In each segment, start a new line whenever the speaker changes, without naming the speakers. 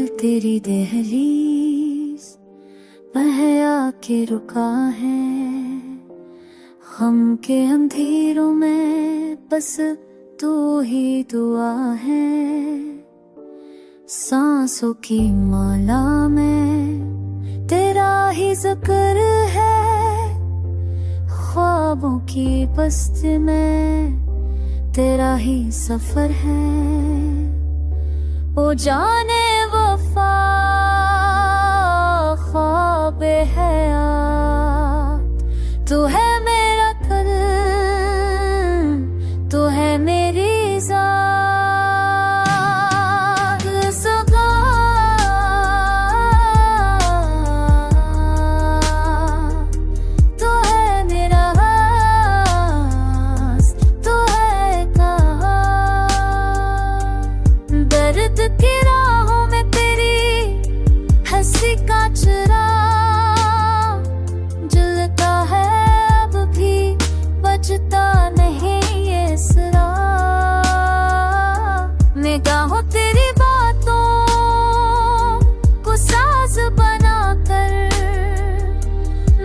तेरी दहलीज पर आके रुका है। गम के अंधेरों में बस तू ही दुआ है। सांसों की माला में तेरा ही जिक्र है। ख्वाबों की बस्ती में तेरा ही सफर है। ओ जाने वफा ख्वाबे हयात, तू है मेरा कल, तू है मेरी ज़ात। सगा तू है मेरा राज़, तू है कहा। दर्द की राहों में तेरी हंसी का चिराग जलता है, अब भी बजता नहीं ये सिरा। निगाहों तेरी बातों को साज बना कर,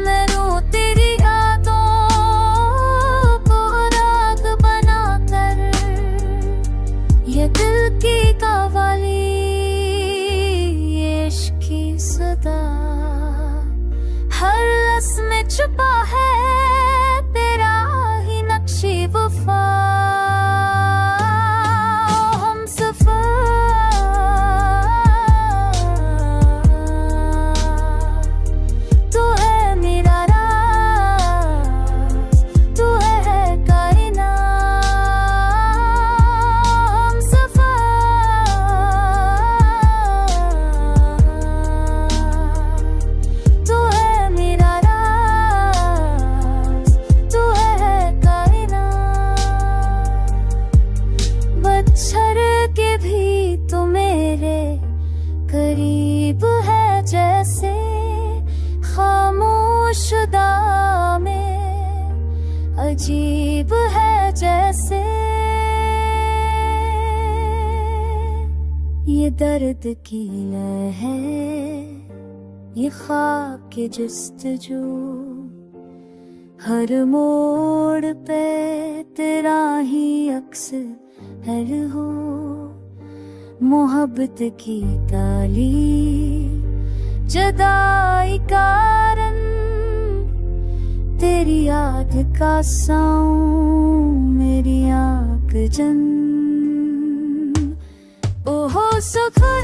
मैं रो तेरी यादों को राग बना कर। ये दिल की कव्वाली, ये इश्क की सदा, हर लफ्ज़ में छुपा है तेरा ही नक्शे वफा। हम सफर तू है मेरा राज, तू है कायनात। हम सफर तू है मेरा राज, तू है कायनात। बच्छर के भी तू मेरे करीब है जैसे, खामोश खुदा में अजीब है जैसे। ये दर्द की लय है, ये ख्वाब के जस्तजू, हर मोड़ पे तेरा ही अक्स हर हो। मोहब्बत की ताली जदाई कारण, तेरी याद का साऊं मेरी आँख जन। ओहो सुखरा